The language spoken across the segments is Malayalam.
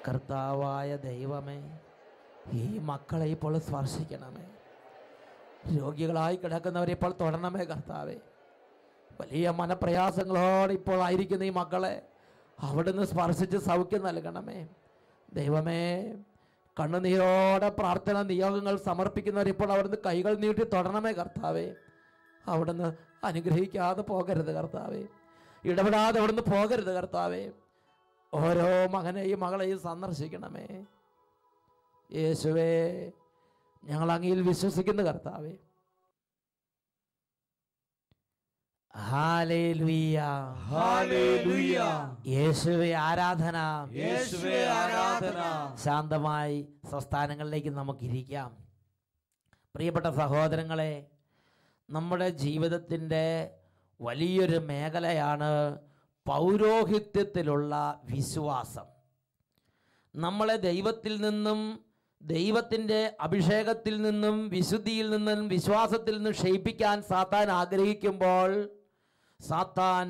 കർത്താവായ ദൈവമേ, ഈ മക്കളെ ഇപ്പോൾ സ്പർശിക്കണമേ. രോഗികളായി കിടക്കുന്നവരെ ഇപ്പോൾ തൊടണമേ കർത്താവേ. വലിയ മനപ്രയാസങ്ങളോടെ ഇപ്പോൾ ആയിരിക്കുന്ന ഈ മക്കളെ അവിടുന്ന് സ്പർശിച്ച് സൗഖ്യം നൽകണമേ ദൈവമേ. കണ്ണുനീരോടെ പ്രാർത്ഥന നിയോഗങ്ങൾ സമർപ്പിക്കുന്നവരിപ്പോൾ അവിടുന്ന് കൈകൾ നീട്ടി തൊടണമേ കർത്താവേ. അവിടുന്ന് അനുഗ്രഹിക്കാതെ പോകരുത് കർത്താവേ, ഇടപെടാതെ അവിടുന്ന് പോകരുത് കർത്താവേ. ഓരോ മകനെയും മകളെയും സന്ദർശിക്കണമേ യേശുവേ. ഞങ്ങൾ അങ്ങയിൽ വിശ്വസിക്കുന്നു കർത്താവേ. Hallelujah, hallelujah. യേശുവേ ആരാധന, യേശുവേ ആരാധന. ശാന്തമായി സ്വസ്ഥാനങ്ങളിലേക്ക് നമുക്കിരിക്കാം. പ്രിയപ്പെട്ട സഹോദരങ്ങളെ, നമ്മുടെ ജീവിതത്തിൻ്റെ വലിയൊരു മേഖലയാണ് പൗരോഹിത്യത്തിലുള്ള വിശ്വാസം. നമ്മളെ ദൈവത്തിൽ നിന്നും, ദൈവത്തിൻ്റെ അഭിഷേകത്തിൽ നിന്നും, വിശുദ്ധിയിൽ നിന്നും, വിശ്വാസത്തിൽ നിന്നും ക്ഷയിപ്പിക്കാൻ സാത്താൻ ആഗ്രഹിക്കുമ്പോൾ സാത്താൻ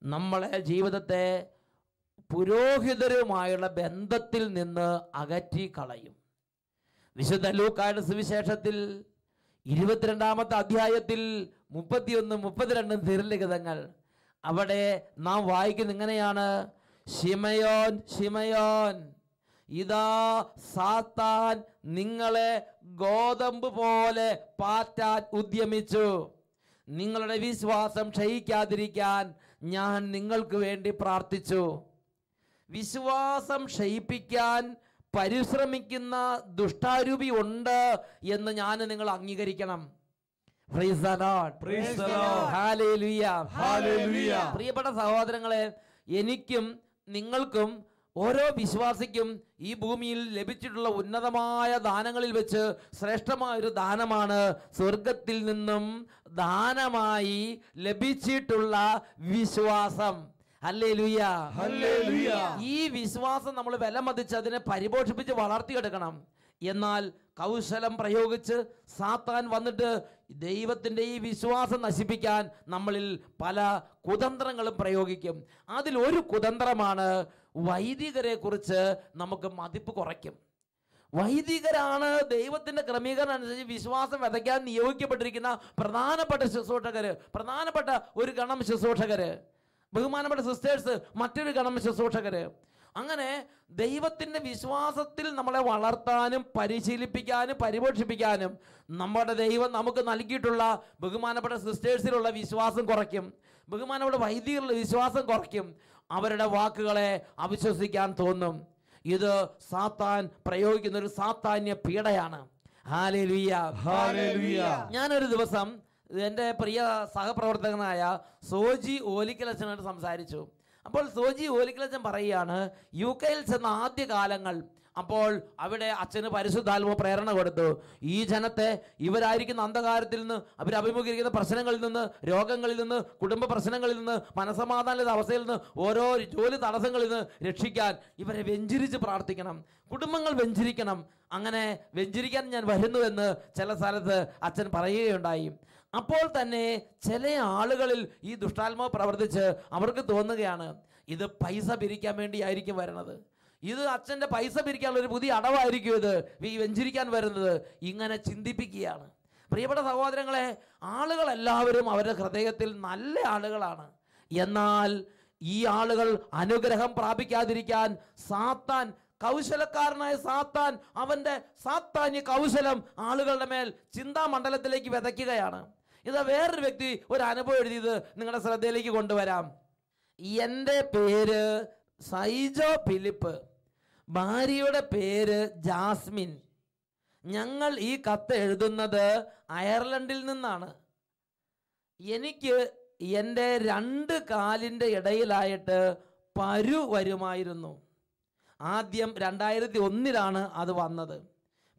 നമ്മളെ ജീവിതത്തെ പുരോഹിതരുമായുള്ള ബന്ധത്തിൽ നിന്ന് അകറ്റി കളയും. വിശുദ്ധ ലൂക്കായുടെ സുവിശേഷത്തിൽ 22-ാമത്തെ അധ്യായത്തിൽ 31, 32 തിരുലിഖിതങ്ങൾ അവിടെ നാം വായിക്കുന്ന ഇങ്ങനെയാണ്: ശിമയോൻ, ശിമയോൻ, ഇതാ സാത്താൻ നിങ്ങളെ ഗോതമ്പ് പോലെ പാറ്റാൻ ഉദ്യമിച്ചു. നിങ്ങളുടെ വിശ്വാസം ക്ഷയിക്കാതിരിക്കാൻ ഞാൻ നിങ്ങൾക്ക് വേണ്ടി പ്രാർത്ഥിച്ചു. വിശ്വാസം ക്ഷയിപ്പിക്കാൻ പരിശ്രമിക്കുന്ന ദുഷ്ടാരൂപി ഉണ്ട് എന്ന് ഞാൻ നിങ്ങൾ അംഗീകരിക്കണം. Praise the Lord. Praise the Lord. Hallelujah. Hallelujah. പ്രിയപ്പെട്ട സഹോദരങ്ങളെ, എനിക്കും നിങ്ങൾക്കും ഓരോ വിശ്വാസിക്കും ഈ ഭൂമിയിൽ ലഭിച്ചിട്ടുള്ള ഉന്നതമായ ദാനങ്ങളിൽ വെച്ച് ശ്രേഷ്ഠമായൊരു ദാനമാണ് സ്വർഗത്തിൽ നിന്നും ദാനമായി ലഭിച്ചിട്ടുള്ള വിശ്വാസം. Hallelujah, hallelujah. ഈ വിശ്വാസം നമ്മൾ വിലമതിച്ച് അതിനെ പരിപോഷിപ്പിച്ച് വളർത്തിയെടുക്കണം. എന്നാൽ കൗശലം പ്രയോഗിച്ച് സാത്താൻ വന്നിട്ട് ദൈവത്തിൻ്റെ ഈ വിശ്വാസം നശിപ്പിക്കാൻ നമ്മളിൽ പല കുതന്ത്രങ്ങളും പ്രയോഗിക്കും. അതിലൊരു കുതന്ത്രമാണ് വൈദികരെ കുറിച്ച് നമുക്ക് മതിപ്പ് കുറയ്ക്കും. വൈദികരാണ് ദൈവത്തിൻ്റെ ക്രമീകരണം അനുസരിച്ച് വിശ്വാസം വിതയ്ക്കാൻ നിയോഗിക്കപ്പെട്ടിരിക്കുന്ന പ്രധാനപ്പെട്ട ശുശ്രൂഷകർ, പ്രധാനപ്പെട്ട ഒരു ഗണം ശുശ്രൂഷകർ, ബഹുമാനപ്പെട്ട സിസ്റ്റേഴ്സ് മറ്റൊരു ഗണം ശുശ്രൂഷകർ. അങ്ങനെ ദൈവത്തിൻ്റെ വിശ്വാസത്തിൽ നമ്മളെ വളർത്താനും പരിശീലിപ്പിക്കാനും പരിപോഷിപ്പിക്കാനും നമ്മുടെ ദൈവം നമുക്ക് നൽകിയിട്ടുള്ള ബഹുമാനപ്പെട്ട സിസ്റ്റേഴ്സിലുള്ള വിശ്വാസം കുറയ്ക്കും, ബഹുമാനപ്പെട്ട വൈദികരുടെ വിശ്വാസം കുറയ്ക്കും. അവരുടെ വാക്കുകളെ അവിശ്വസിക്കാൻ തോന്നും. ഇത് സാത്താൻ പ്രയോഗിക്കുന്ന ഒരു സാത്താന്യ പീഡയാണ്. Hallelujah, hallelujah. ഞാനൊരു ദിവസം എൻ്റെ പ്രിയ സഹപ്രവർത്തകനായ സോജി ഓലിക്കലച്ചനോട് സംസാരിച്ചു. അപ്പോൾ സോജി ഓലിക്കലച്ചൻ പറയുകയാണ്, UK-യിൽ ചെന്ന ആദ്യ കാലങ്ങൾ, അപ്പോൾ അവിടെ അച്ഛന് പരിശുദ്ധാത്മ പ്രേരണ കൊടുത്തു. ഈ ജനത്തെ ഇവരായിരിക്കുന്ന അന്ധകാരത്തിൽ നിന്ന്, അവർ അഭിമുഖീകരിക്കുന്ന പ്രശ്നങ്ങളിൽ നിന്ന്, രോഗങ്ങളിൽ നിന്ന്, കുടുംബ പ്രശ്നങ്ങളിൽ നിന്ന്, മനസമാധാന അവസ്ഥയിൽ നിന്ന്, ഓരോ ജോലി തടസ്സങ്ങളിൽ നിന്ന് രക്ഷിക്കാൻ ഇവരെ വെഞ്ചരിച്ച് പ്രാർത്ഥിക്കണം, കുടുംബങ്ങൾ വെഞ്ചരിക്കണം. അങ്ങനെ വെഞ്ചരിക്കാൻ ഞാൻ വരുന്നുവെന്ന് ചില സ്ഥലത്ത് അച്ഛൻ പറയുകയുണ്ടായി. അപ്പോൾ തന്നെ ചില ആളുകളിൽ ഈ ദുഷ്ടാത്മാവ് പ്രവർത്തിച്ച് അവർക്ക് തോന്നുകയാണ് ഇത് പൈസ പിരിക്കാൻ വേണ്ടിയായിരിക്കും വരണത്, ഇത് അച്ഛൻ്റെ പൈസ പിരിക്കാനുള്ള ഒരു പുതിയ അടവായിരിക്കും ഇത് ഈ വെഞ്ചരിക്കാൻ വരുന്നത്. ഇങ്ങനെ ചിന്തിപ്പിക്കുകയാണ്. പ്രിയപ്പെട്ട സഹോദരങ്ങളെ, ആളുകളെല്ലാവരും അവരുടെ ഹൃദയത്തിൽ നല്ല ആളുകളാണ്. എന്നാൽ ഈ ആളുകൾ അനുഗ്രഹം പ്രാപിക്കാതിരിക്കാൻ സാത്താൻ, കൗശലക്കാരനായ സാത്താൻ, അവൻ്റെ സാത്താന്യ കൗശലം ആളുകളുടെ മേൽ ചിന്താമണ്ഡലത്തിലേക്ക് വിതയ്ക്കുകയാണ്. ഇത് വേറൊരു വ്യക്തി ഒരു അനുഭവം എഴുതിയത് നിങ്ങളുടെ ശ്രദ്ധയിലേക്ക് കൊണ്ടുവരാം. എൻ്റെ പേര് സൈജോ ഫിലിപ്പ്, ഭാര്യയുടെ പേര് ജാസ്മിൻ. ഞങ്ങൾ ഈ കത്ത് എഴുതുന്നത് അയർലൻഡിൽ നിന്നാണ്. എനിക്ക് എൻ്റെ 2 കാലിൻ്റെ ഇടയിലായിട്ട് പരു വരുമായിരുന്നു. ആദ്യം 2001-ലാണ് അത് വന്നത്.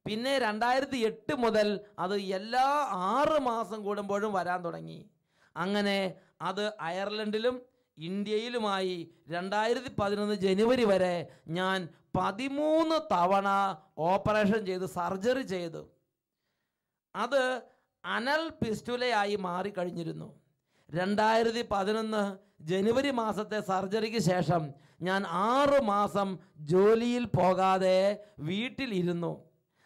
പിന്നെ 2008 മുതൽ അത് എല്ലാ 6 മാസം കൂടുമ്പോഴും വരാൻ തുടങ്ങി. അങ്ങനെ അത് അയർലൻഡിലും ഇന്ത്യയിലുമായി 2011 ജനുവരി വരെ ഞാൻ 13 തവണ ഓപ്പറേഷൻ ചെയ്ത് സർജറി ചെയ്തു. അത് അനൽ പിസ്റ്റുലയായി മാറിക്കഴിഞ്ഞിരുന്നു. 2011 ജനുവരി മാസത്തെ സർജറിക്ക് ശേഷം ഞാൻ 6 മാസം ജോലിയിൽ പോകാതെ വീട്ടിലിരുന്നു.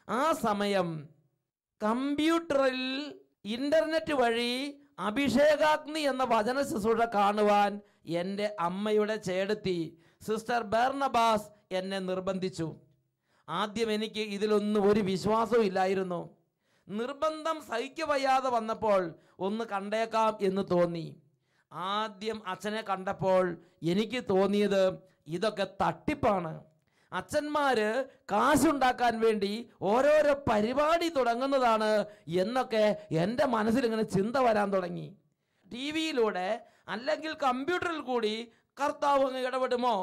ആ സമയം കമ്പ്യൂട്ടറിൽ ഇൻ്റർനെറ്റ് വഴി അഭിഷേകാഗ്നി എന്ന വചന ശുശ്രൂഷ കാണുവാൻ എൻ്റെ അമ്മയുടെ ചേടത്തി സിസ്റ്റർ ബർണബാസ് എന്നെ നിർബന്ധിച്ചു. ആദ്യം എനിക്ക് ഇതിലൊന്നും ഒരു വിശ്വാസവും ഇല്ലായിരുന്നു. നിർബന്ധം സഹിക്കവയ്യാതെ വന്നപ്പോൾ ഒന്ന് കണ്ടേക്കാം എന്ന് തോന്നി. ആദ്യം അച്ഛനെ കണ്ടപ്പോൾ എനിക്ക് തോന്നിയത് ഇതൊക്കെ തട്ടിപ്പാണ്. അച്ഛന്മാര് കാശുണ്ടാക്കാൻ വേണ്ടി ഓരോരോ പരിപാടി തുടങ്ങുന്നതാണ് എന്നൊക്കെ എൻ്റെ മനസ്സിൽ ഇങ്ങനെ ചിന്ത വരാൻ തുടങ്ങി. ടി വിയിലൂടെ അല്ലെങ്കിൽ കമ്പ്യൂട്ടറിൽ കൂടി കർത്താവ് അങ്ങ് ഇടപെടുമോ?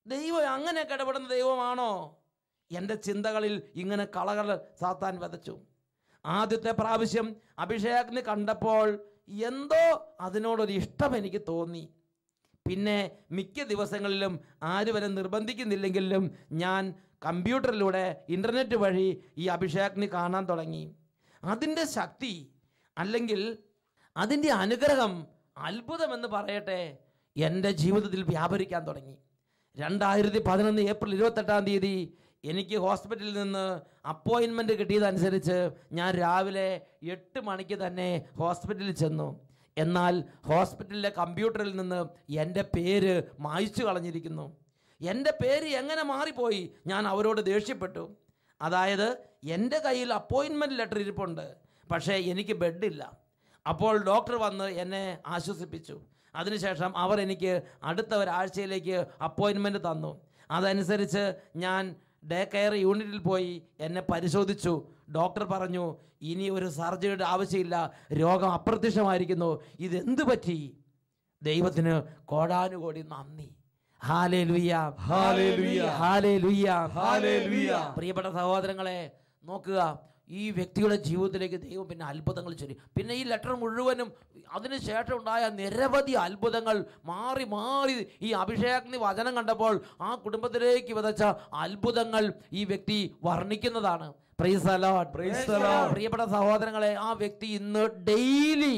ദൈവം അങ്ങനെയൊക്കെ ഇടപെടുന്ന ദൈവമാണോ? എൻ്റെ ചിന്തകളിൽ ഇങ്ങനെ കളകൾ സാത്താൻ വിതച്ചു. ആദ്യത്തെ പ്രാവശ്യം അഭിഷേകാഗ്നി കണ്ടപ്പോൾ എന്തോ അതിനോടൊരു ഇഷ്ടം എനിക്ക് തോന്നി. പിന്നെ മിക്ക ദിവസങ്ങളിലും ആരും വരെ നിർബന്ധിക്കുന്നില്ലെങ്കിലും ഞാൻ കമ്പ്യൂട്ടറിലൂടെ ഇൻ്റർനെറ്റ് വഴി ഈ അഭിഷേകാഗ്നി കാണാൻ തുടങ്ങി. അതിൻ്റെ ശക്തി അല്ലെങ്കിൽ അതിൻ്റെ അനുഗ്രഹം, അത്ഭുതമെന്ന് പറയട്ടെ, എൻ്റെ ജീവിതത്തിൽ വ്യാപരിക്കാൻ തുടങ്ങി. 2011 ഏപ്രിൽ 28 എനിക്ക് ഹോസ്പിറ്റലിൽ നിന്ന് അപ്പോയിൻമെൻറ്റ് കിട്ടിയതനുസരിച്ച് ഞാൻ രാവിലെ 8 മണിക്ക് തന്നെ ഹോസ്പിറ്റലിൽ ചെന്നു. എന്നാൽ ഹോസ്പിറ്റലിലെ കമ്പ്യൂട്ടറിൽ നിന്ന് എൻ്റെ പേര് മായ്ച്ചു കളഞ്ഞിരിക്കുന്നു. എൻ്റെ പേര് എങ്ങനെ മാറിപ്പോയി? ഞാൻ അവരോട് ദേഷ്യപ്പെട്ടു. അതായത് എൻ്റെ കയ്യിൽ അപ്പോയിൻമെൻറ്റ് ലെറ്റർ ഇരിപ്പുണ്ട്, പക്ഷേ എനിക്ക് ബെഡില്ല. അപ്പോൾ ഡോക്ടർ വന്ന് എന്നെ ആശ്വസിപ്പിച്ചു. അതിനുശേഷം അവർ എനിക്ക് അടുത്ത ഒരാഴ്ചയിലേക്ക് അപ്പോയിൻമെൻറ്റ് തന്നു. അതനുസരിച്ച് ഞാൻ ഡേ കെയർ യൂണിറ്റിൽ പോയി എന്നെ പരിശോധിച്ചു. ഡോക്ടർ പറഞ്ഞു, ഇനി ഒരു സർജറിയുടെ ആവശ്യമില്ല, രോഗം അപ്രത്യക്ഷമായിരിക്കുന്നു. ഇതെന്ത് പറ്റി? ദൈവത്തിന് കോടാനുകോടി നന്ദി. Hallelujah, hallelujah, hallelujah, hallelujah. പ്രിയപ്പെട്ട സഹോദരങ്ങളെ, നോക്കുക, ഈ വ്യക്തിയുടെ ജീവിതത്തിലേക്ക് ദൈവം പിന്നെ അത്ഭുതങ്ങൾ ചൊരിയും. പിന്നെ ഈ ലെറ്റർ മുഴുവനും അതിനുശേഷം ഉണ്ടായ നിരവധി അത്ഭുതങ്ങൾ മാറി മാറി ഈ അഭിഷേകാഗ്നി വചനം കണ്ടപ്പോൾ ആ കുടുംബത്തിലേക്ക് വിതച്ച അത്ഭുതങ്ങൾ ഈ വ്യക്തി വർണ്ണിക്കുന്നതാണ്. Praise the Lord, praise the Lord. പ്രിയപ്പെട്ട സഹോദരങ്ങളെ, ആ വ്യക്തി ഇന്ന് ഡെയിലി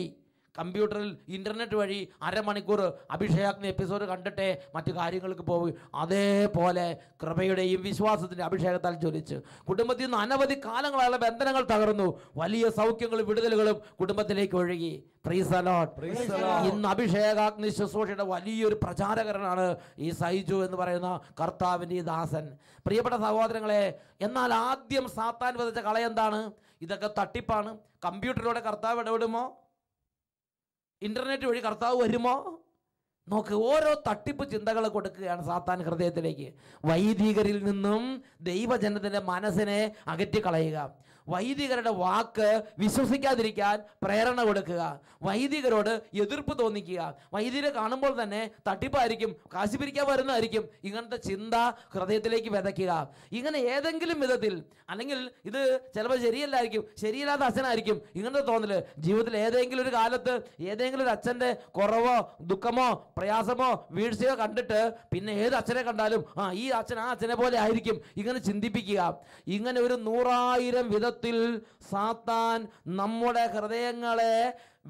കമ്പ്യൂട്ടറിൽ ഇൻ്റർനെറ്റ് വഴി അരമണിക്കൂർ അഭിഷേകാഗ്നി എപ്പിസോഡ് കണ്ടിട്ടേ മറ്റു കാര്യങ്ങൾക്ക് പോകും. അതേപോലെ കൃപയുടെയും വിശ്വാസത്തിൻ്റെ അഭിഷേകത്താൽ ജ്വലിച്ച് കുടുംബത്തിൽ നിന്ന് അനവധി കാലങ്ങളായുള്ള ബന്ധനങ്ങൾ തകർന്നു. വലിയ സൗഖ്യങ്ങളും വിടുതലുകളും കുടുംബത്തിലേക്ക് ഒഴുകി. Price the Lord, praise the Lord. ഇന്ന് അഭിഷേകാഗ്നി ശുശ്രൂഷയുടെ വലിയൊരു പ്രചാരകരനാണ് ഈ സൈജു എന്ന് പറയുന്ന കർത്താവിൻ്റെ ഈ ദാസൻ. പ്രിയപ്പെട്ട സഹോദരങ്ങളെ, എന്നാൽ ആദ്യം സാത്താൻ വിതച്ച കളയെന്താണ്? ഇതൊക്കെ തട്ടിപ്പാണ്. കമ്പ്യൂട്ടറിലൂടെ കർത്താവ് ഇടപെടുമോ? ഇൻ്റർനെറ്റ് വഴി കർത്താവ് വരുമോ? നോക്ക്, ഓരോ തട്ടിപ്പ് ചിന്തകൾ കൊടുക്കുകയാണ് സാത്താൻ ഹൃദയത്തിലേക്ക്. വൈദികരിൽ നിന്നും ദൈവജനത്തിൻ്റെ മനസ്സിനെ അകറ്റിക്കളയുക. വൈദികരുടെ വാക്ക് വിശ്വസിക്കാതിരിക്കാൻ പ്രേരണ കൊടുക്കുക. വൈദികരോട് എതിർപ്പ് തോന്നിക്കുക. വൈദികരെ കാണുമ്പോൾ തന്നെ തട്ടിപ്പായിരിക്കും, കാശ് പിരിക്കാൻ വരുന്നതായിരിക്കും, ഇങ്ങനത്തെ ചിന്ത ഹൃദയത്തിലേക്ക് വിതയ്ക്കുക. ഇങ്ങനെ ഏതെങ്കിലും വിധത്തിൽ, അല്ലെങ്കിൽ ഇത് ചിലപ്പോൾ ശരിയല്ലായിരിക്കും, ശരിയല്ലാത്ത അച്ഛനായിരിക്കും, ഇങ്ങനത്തെ തോന്നൽ ജീവിതത്തിൽ ഏതെങ്കിലും ഒരു കാലത്ത് ഏതെങ്കിലും ഒരു അച്ഛൻ്റെ കുറവോ ദുഃഖമോ പ്രയാസമോ വീഴ്ചയോ കണ്ടിട്ട് പിന്നെ ഏത് അച്ഛനെ കണ്ടാലും ഈ അച്ഛൻ ആ അച്ഛനെ പോലെ ആയിരിക്കും, ഇങ്ങനെ ചിന്തിപ്പിക്കുക. ഇങ്ങനെ ഒരു 100,000 വിധത്തിൽ സാത്താൻ നമ്മുടെ ഹൃദയങ്ങളെ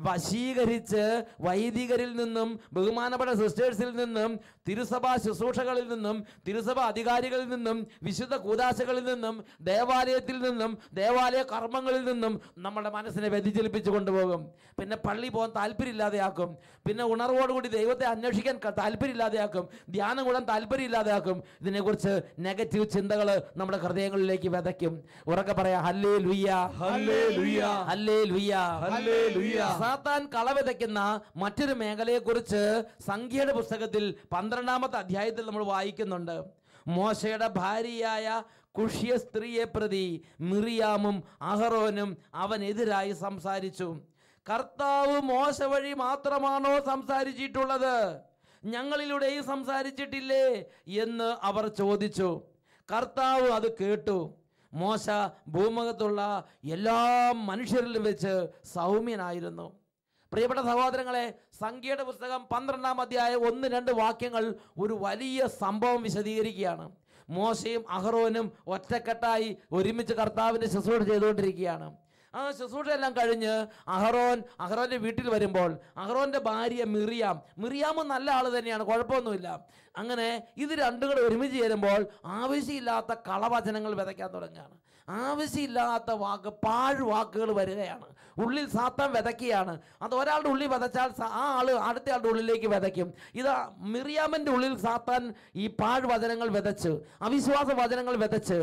വശീകരിച്ച് വൈദികരിൽ നിന്നും ബഹുമാനപ്പെട്ട സിസ്റ്റേഴ്സിൽ നിന്നും തിരുസഭാ ശുശ്രൂഷകളിൽ നിന്നും തിരുസഭാ അധികാരികളിൽ നിന്നും വിശുദ്ധ കൂദാശകളിൽ നിന്നും ദേവാലയത്തിൽ നിന്നും ദേവാലയ കർമ്മങ്ങളിൽ നിന്നും നമ്മുടെ മനസ്സിനെ വ്യതിചലിപ്പിച്ചു കൊണ്ടുപോകും. പിന്നെ പള്ളി പോകാൻ താല്പര്യമില്ലാതെയാക്കും. പിന്നെ ഉണർവോടുകൂടി ദൈവത്തെ അന്വേഷിക്കാൻ താല്പര്യമില്ലാതെയാക്കും. ധ്യാനം കൂടാൻ താല്പര്യമില്ലാതെയാക്കും. ഇതിനെക്കുറിച്ച് നെഗറ്റീവ് ചിന്തകൾ നമ്മുടെ ഹൃദയങ്ങളിലേക്ക് വിതയ്ക്കും. ഉറക്കെ പറയാം, ഹല്ലേലൂയ, ഹല്ലേലൂയ, ഹല്ലേലൂയ, ഹല്ലേലൂയ. സാത്താൻ കളവിതയ്ക്കുന്ന മറ്റൊരു മേഖലയെക്കുറിച്ച് സംഖ്യയുടെ പുസ്തകത്തിൽ 12-ാമത്തെ അധ്യായത്തിൽ നമ്മൾ വായിക്കുന്നുണ്ട്. മോശയുടെ ഭാര്യയായ കുഷ്യ സ്ത്രീയെ പ്രതി മിറിയാമും അഹറോനും അവനെതിരായി സംസാരിച്ചു. കർത്താവ് മോശ വഴി മാത്രമാണോ സംസാരിച്ചിട്ടുള്ളത്? ഞങ്ങളിലൂടെയും സംസാരിച്ചിട്ടില്ലേ എന്ന് അവർ ചോദിച്ചു. കർത്താവ് അത് കേട്ടു. മോശ ഭൂമുഖത്തുള്ള എല്ലാ മനുഷ്യരിലും വെച്ച് സൗമ്യനായിരുന്നു. പ്രിയപ്പെട്ട സഹോദരങ്ങളെ, സംഖ്യയുടെ പുസ്തകം 12-ാം അധ്യായം 1-2 വാക്യങ്ങൾ ഒരു വലിയ സംഭവം വിശദീകരിക്കുകയാണ്. മോശയും അഹറോനും ഒറ്റക്കെട്ടായി ഒരുമിച്ച് കർത്താവിൻ്റെ ശുശ്രൂഷ ചെയ്തുകൊണ്ടിരിക്കുകയാണ്. ആ ശുശ്രൂഷയെല്ലാം കഴിഞ്ഞ് അഹറോൻ്റെ വീട്ടിൽ വരുമ്പോൾ അഹറോൻ്റെ ഭാര്യ മിറിയാമും നല്ല ആൾ തന്നെയാണ്, കുഴപ്പമൊന്നുമില്ല. അങ്ങനെ ഇത് രണ്ടും കൂടെ ഒരുമിച്ച് ചേരുമ്പോൾ ആവശ്യമില്ലാത്ത കളവചനങ്ങൾ വിതയ്ക്കാൻ തുടങ്ങുകയാണ്. ആവശ്യമില്ലാത്ത പാഴ്വാക്കുകൾ വരികയാണ്. ഉള്ളിൽ സാത്താൻ വിതയ്ക്കുകയാണ്. അത് ഒരാളുടെ ഉള്ളിൽ വിതച്ചാൽ ആ ആള് അടുത്തയാളുടെ ഉള്ളിലേക്ക് വിതയ്ക്കും. ഇത് മിറിയാമിൻ്റെ ഉള്ളിൽ സാത്താൻ ഈ പാഴ്വചനങ്ങൾ വിതച്ച്, അവിശ്വാസ വചനങ്ങൾ വിതച്ച്,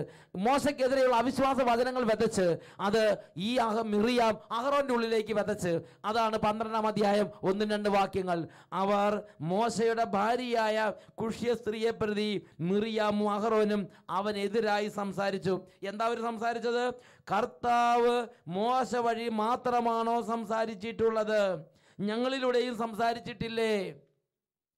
മോശയ്ക്കെതിരെയുള്ള അവിശ്വാസ വചനങ്ങൾ വിതച്ച്, അത് ഈ മിറിയാം അഹറോൻ്റെ ഉള്ളിലേക്ക് വിതച്ച്. അതാണ് 12-ാം അധ്യായം 1-2 വാക്യങ്ങൾ. അവർ മോശയുടെ ഭാര്യയായ കുഷ്യ സ്ത്രീയെ പ്രതി മിറിയാമും അഹറോനും അവനെതിരായി സംസാരിച്ചു. എന്താ അവർ സംസാരിച്ചത്? കർത്താവ് മോശ വഴി മാത്രമാണോ സംസാരിച്ചിട്ടുള്ളത്? ഞങ്ങളിലൂടെയും സംസാരിച്ചിട്ടില്ലേ?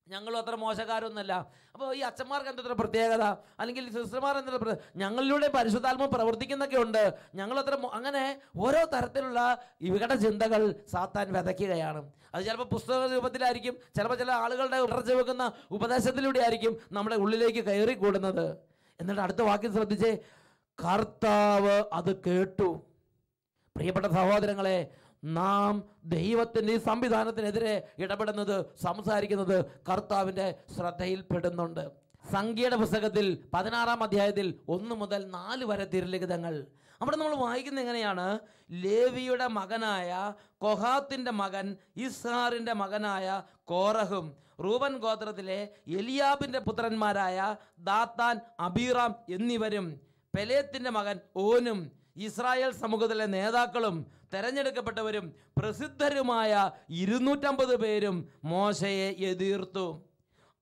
ഞങ്ങളും അത്ര മോശക്കാരൊന്നുമല്ല. അപ്പോൾ ഈ അച്ഛന്മാർക്ക് എന്തെത്ര പ്രത്യേകത, അല്ലെങ്കിൽ സിസ്റ്റർമാർ എന്തെത്ര ഞങ്ങളിലൂടെ പരിശുദ്ധാത്മ പ്രവർത്തിക്കുന്നൊക്കെ ഉണ്ട്, ഞങ്ങളത്ര അങ്ങനെ ഓരോ തരത്തിലുള്ള വികട ചിന്തകൾ സാത്താൻ വിതയ്ക്കുകയാണ്. അത് ചിലപ്പോൾ പുസ്തക രൂപത്തിലായിരിക്കും, ചിലപ്പോൾ ചില ആളുകളുടെ ഉടർച്ച വെക്കുന്ന ഉപദേശത്തിലൂടെ ആയിരിക്കും നമ്മുടെ ഉള്ളിലേക്ക് കയറി കൂടുന്നത്. എന്നിട്ട് അടുത്ത വാക്യം ശ്രദ്ധിച്ചേ, കർത്താവ് അത് കേട്ടു. പ്രിയപ്പെട്ട സഹോദരങ്ങളെ, നാം ദൈവത്തിൻ്റെ ഈ സംവിധാനത്തിനെതിരെ ഇടപെടുന്നത്, സംസാരിക്കുന്നത് കർത്താവിൻ്റെ ശ്രദ്ധയിൽപ്പെടുന്നുണ്ട്. സംഖ്യയുടെ പുസ്തകത്തിൽ 16-ാം അധ്യായത്തിൽ 1 മുതൽ 4 വരെ തിരുലിഖിതങ്ങൾ. അവിടെ നമ്മൾ വായിക്കുന്നത് എങ്ങനെയാണ്? ലേവിയുടെ മകനായ കൊഹാത്തിൻ്റെ മകൻ ഇസ്ഹാറിൻ്റെ മകനായ കോറഹും റൂബൻ ഗോത്രത്തിലെ എലിയാബിൻ്റെ പുത്രന്മാരായ ദാത്താൻ, അബീറാം എന്നിവരും പെലേത്തിൻ്റെ മകൻ ഓനും ഇസ്രായേൽ സമൂഹത്തിലെ നേതാക്കളും തെരഞ്ഞെടുക്കപ്പെട്ടവരും പ്രസിദ്ധരുമായ 250 പേരും മോശയെ എതിർത്തു.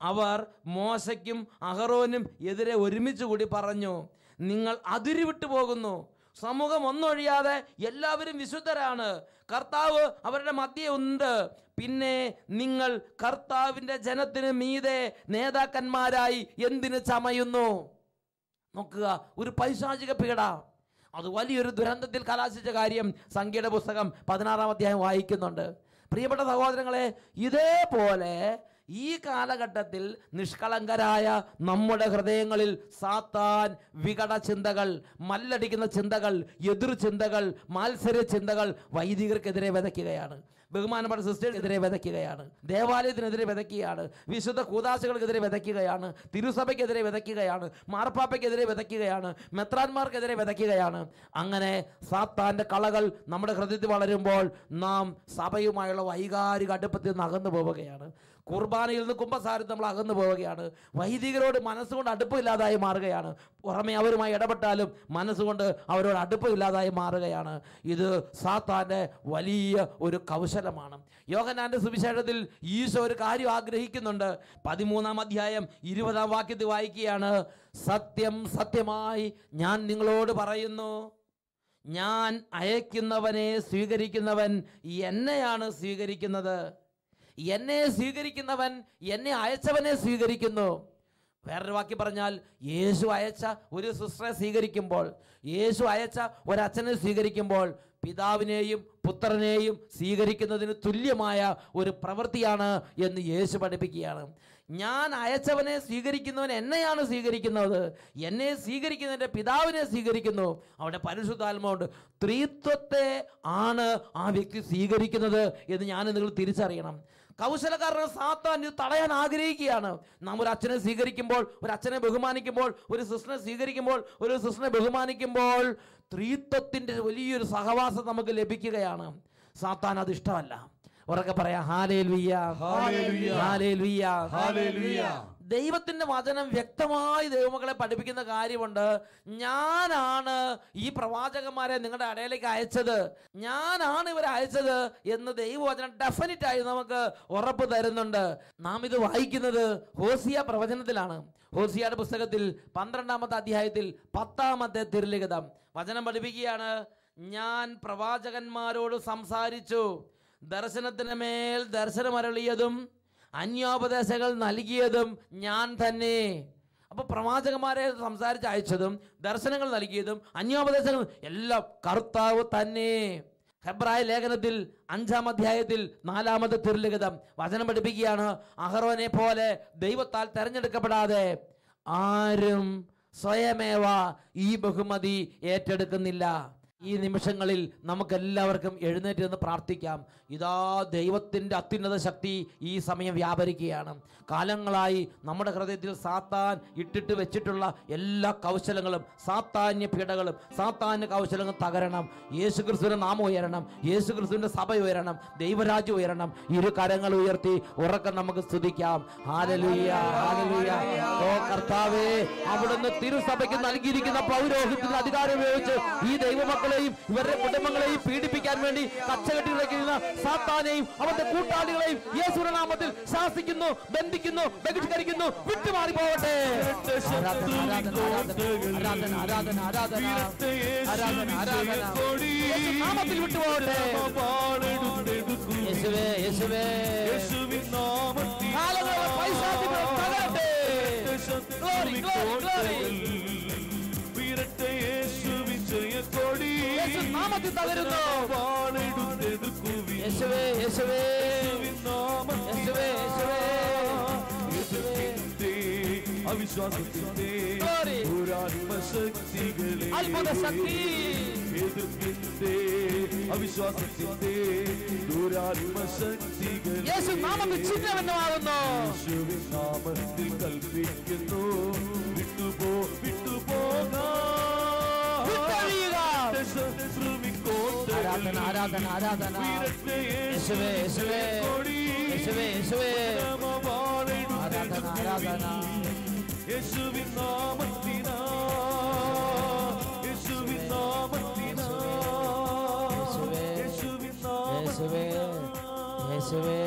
അവർ മോശയ്ക്കും അഹറോനും എതിരെ ഒരുമിച്ച് കൂടി പറഞ്ഞു, നിങ്ങൾ അതിരുവിട്ടു പോകുന്നു. സമൂഹം ഒന്നൊഴിയാതെ എല്ലാവരും വിശുദ്ധരാണ്. കർത്താവ് അവരുടെ മധ്യേ ഉണ്ട്. പിന്നെ നിങ്ങൾ കർത്താവിൻ്റെ ജനത്തിന് മീതെ നേതാക്കന്മാരായി എന്തിന് ചമയുന്നു? നോക്കുക, ഒരു പൈശാചിക പീഡ, അത് വലിയൊരു ദുരന്തത്തിൽ കലാശിച്ച കാര്യം സംഖ്യയുടെ പുസ്തകം 16-ാം അധ്യായം വായിക്കുന്നുണ്ട്. പ്രിയപ്പെട്ട സഹോദരങ്ങളെ, ഇതേപോലെ ഈ കാലഘട്ടത്തിൽ നിഷ്കളങ്കരായ നമ്മുടെ ഹൃദയങ്ങളിൽ സാത്താൻ വികട ചിന്തകൾ, മല്ലടിക്കുന്ന ചിന്തകൾ, എതിർ ചിന്തകൾ, മാത്സര്യ ചിന്തകൾ വൈദികർക്കെതിരെ വിതയ്ക്കുകയാണ്. ബഹുമാനപ്പെട്ട സിസ്റ്റേഴ്സിനെതിരെ വിതയ്ക്കുകയാണ്. ദേവാലയത്തിനെതിരെ വിതയ്ക്കുകയാണ്. വിശുദ്ധ കൂദാശകൾക്കെതിരെ വിതയ്ക്കുകയാണ്. തിരുസഭയ്ക്കെതിരെ വിതയ്ക്കുകയാണ്. മാർപ്പാപ്പയ്ക്കെതിരെ വിതയ്ക്കുകയാണ്. മെത്രാന്മാർക്കെതിരെ വിതയ്ക്കുകയാണ്. അങ്ങനെ സാത്താൻ്റെ കളകൾ നമ്മുടെ ഹൃദയത്തിൽ വളരുമ്പോൾ നാം സഭയുമായുള്ള വൈകാരിക അടുപ്പത്തിൽ നിന്ന് അകന്നു പോവുകയാണ്. കുർബാനയിൽ നിന്ന് കുമ്പസാരത്തിൽ നമ്മൾ അകന്നു പോവുകയാണ്. വൈദികരോട് മനസ്സുകൊണ്ട് അടുപ്പമില്ലാതായി മാറുകയാണ്. പുറമെ അവരുമായി ഇടപെട്ടാലും മനസ്സുകൊണ്ട് അവരോട് അടുപ്പമില്ലാതായി മാറുകയാണ്. ഇത് സാത്താൻ്റെ വലിയ ഒരു കൗശലമാണ്. യോഹന്നാന്റെ സുവിശേഷത്തിൽ ഈശോ ഒരു കാര്യം ആഗ്രഹിക്കുന്നുണ്ട്. 13-ാം അധ്യായം 20-ാം വാക്യത്തിൽ വായിക്കുകയാണ്, സത്യം സത്യമായി ഞാൻ നിങ്ങളോട് പറയുന്നു, ഞാൻ അയക്കുന്നവനെ സ്വീകരിക്കുന്നവൻ എന്നെയാണ് സ്വീകരിക്കുന്നത്. എന്നെ സ്വീകരിക്കുന്നവൻ എന്നെ അയച്ചവനെ സ്വീകരിക്കുന്നു. വേറൊരു വാക്കി പറഞ്ഞാൽ, യേശു അയച്ച ഒരു സിസ്റ്ററെ സ്വീകരിക്കുമ്പോൾ, യേശു അയച്ച ഒരച്ഛനെ സ്വീകരിക്കുമ്പോൾ പിതാവിനെയും പുത്രനെയും സ്വീകരിക്കുന്നതിന് തുല്യമായ ഒരു പ്രവൃത്തിയാണ് എന്ന് യേശു പഠിപ്പിക്കുകയാണ്. ഞാൻ അയച്ചവനെ സ്വീകരിക്കുന്നവൻ എന്നെയാണ് സ്വീകരിക്കുന്നത്, എന്നെ സ്വീകരിക്കുന്നതിൻ്റെ പിതാവിനെ സ്വീകരിക്കുന്നു. അവിടെ പരിശുദ്ധാത്മാവുണ്ട്. ത്രിത്വത്തെ ആണ് ആ വ്യക്തി സ്വീകരിക്കുന്നത് എന്ന് ഞാൻ നിങ്ങൾ തിരിച്ചറിയണം. കൗശലക്കാരന് സാത്താൻ ഇത് തടയാൻ ആഗ്രഹിക്കുകയാണ്. നാം ഒരു അച്ഛനെ സ്വീകരിക്കുമ്പോൾ, ഒരു അച്ഛനെ ബഹുമാനിക്കുമ്പോൾ, ഒരു സിസ്റ്ററിനെ സ്വീകരിക്കുമ്പോൾ, ഒരു സിസ്റ്ററിനെ ബഹുമാനിക്കുമ്പോൾ ത്രിത്വത്തിൻ്റെ വലിയൊരു സഹവാസം നമുക്ക് ലഭിക്കുകയാണ്. സാത്താൻ അത് ഇഷ്ടമല്ല. ഉറക്കെ പറയാം, ഹല്ലേലൂയ, ഹല്ലേലൂയ, ഹല്ലേലൂയ, ഹല്ലേലൂയ. ദൈവത്തിൻ്റെ വചനം വ്യക്തമായി ദൈവമക്കളെ പഠിപ്പിക്കുന്ന കാര്യമുണ്ട്. ഞാനാണ് ഈ പ്രവാചകന്മാരെ നിങ്ങളുടെ ഇടയിലേക്ക് അയച്ചത്, ഞാനാണ് ഇവരെ അയച്ചത് എന്ന് ദൈവവചനം ഡെഫിനറ്റായി നമുക്ക് ഉറപ്പ് തരുന്നുണ്ട്. നാം ഇത് വായിക്കുന്നത് ഹോസിയ പ്രവചനത്തിലാണ്. ഹോസിയയുടെ പുസ്തകത്തിൽ 12-ാമത്തെ അധ്യായത്തിൽ 10-ാമത്തെ തിരുലിഖിതം വചനം പഠിപ്പിക്കുകയാണ്, ഞാൻ പ്രവാചകന്മാരോട് സംസാരിച്ചു, ദർശനത്തിന് മേൽ ദർശനമരളിയതും അന്യോപദേശങ്ങൾ നൽകിയതും ഞാൻ തന്നെ. അപ്പോൾ പ്രവാചകന്മാരെ സംസാരിച്ച് അയച്ചതും ദർശനങ്ങൾ നൽകിയതും അന്യോപദേശങ്ങൾ എല്ലാം കർത്താവ് തന്നെ. ഹെബ്രായ ലേഖനത്തിൽ 5-ാം അധ്യായത്തിൽ 4-ാമത്തെ തിരുലിഖിതം വചനം പഠിപ്പിക്കുകയാണ്, അഹറോനെ പോലെ ദൈവത്താൽ തെരഞ്ഞെടുക്കപ്പെടാതെ ആരും സ്വയമേവ ഈ ബഹുമതി ഏറ്റെടുക്കുന്നില്ല. ഈ നിമിഷങ്ങളിൽ നമുക്കെല്ലാവർക്കും എഴുന്നേറ്റ് നിന്ന് പ്രാർത്ഥിക്കാം. ഇതാ ദൈവത്തിൻ്റെ അത്യുന്നത ശക്തി ഈ സമയം വ്യാപരിക്കുകയാണ്. കാലങ്ങളായി നമ്മുടെ ഹൃദയത്തിൽ സാത്താൻ ഇട്ടിട്ട് വെച്ചിട്ടുള്ള എല്ലാ കൗശലങ്ങളും, സാത്താന്യ പീഡകളും, സാത്താന്യ കൗശലങ്ങളും തകരണം. യേശുക്രിസ്തുവിന്റെ നാമം ഉയരണം, യേശുക്രിസ്തുവിന്റെ സഭ ഉയരണം, ദൈവരാജ്യം ഉയരണം. ഇരു കരങ്ങൾ ഉയർത്തി ഉറക്കം നമുക്ക് സ്തുതിക്കാം. Hallelujah, hallelujah. ഓ കർത്താവേ, അവിടുന്ന് തിരുസഭയ്ക്ക് നൽകിയിരിക്കുന്ന പൗരോഹിത്യത്തിന്റെ അധികാരം ഉപയോഗിച്ച് ഈ ദൈവമക്കളെയും ഇവരുടെ കുടുംബങ്ങളെയും പീഡിപ്പിക്കാൻ വേണ്ടി കച്ചകെട്ടി വയ്ക്കുന്ന സാത്താനെയും അവന്റെ കൂട്ടാളികളെയും യേശുവിന്റെ നാമത്തിൽ ശാസിക്കുന്നു, ബന്ധിക്കുന്നു, ബഹിഷ്കരിക്കുന്നു. വിട്ടുമാറി പോവട്ടെ. ആരാധന, ആരാധന, ആരാധന, ആരാധന, ആരാധന, ആരാധന, ആരാധന. നാമത്തിൽ വിട്ടുപോകട്ടെ. യേശുവേ, യേശുവേ, കാലങ്ങളെ പൈശാചികൾ തകരട്ടെ. Glory, glory, glory. യേശു നാമത്തിൽ തകരുന്നു. യേശുവേ, യേശുവേ, യേശുവേ, യേശുവേ, അവിശ്വാസത്തിന്റെ ശക്തികളെ അത്ഭുത ശക്തി, എതിർപ്പിന്റെ അവിശ്വാസത്തിന്റെ ദുരാത്മശക്തികൾ യേശു നാമത്തിൽ ചിഹ്നമെന്നമാകുന്നു. യേശുവിൻ നാമത്തിൽ കൽപ്പിക്കുന്നു, വിട്ടുപോകാം. ആരാധന, ആരാധന, ആരാധന. യേശുവേ, യേശുവേ, യേശുവേ, യേശുവേ, ആരാധന, ആരാധന. യേശുവിൻ നാമത്തിനാ, യേശുവിൻ നാമത്തിനാ, യേശുവിൻ യേശുവേ, യേശുവേ,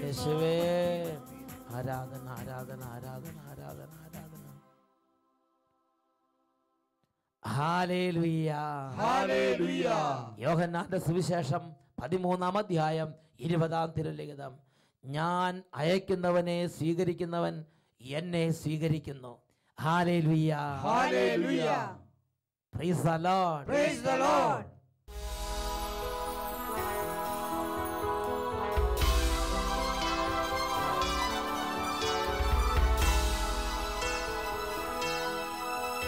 യേശുവേ. ആരാധന, ആരാധന, ആരാധന, ആരാധന, ആരാധന. Hallelujah, hallelujah. യോഹന്നാന്റെ സുവിശേഷം 13-ാം അധ്യായം 20-ാം തിരുലിഖിതം. ഞാൻ അയക്കുന്നവനെ സ്വീകരിക്കുന്നവൻ എന്നെ സ്വീകരിക്കുന്നു. Hallelujah, hallelujah. Price the Lord, Praise the Lord.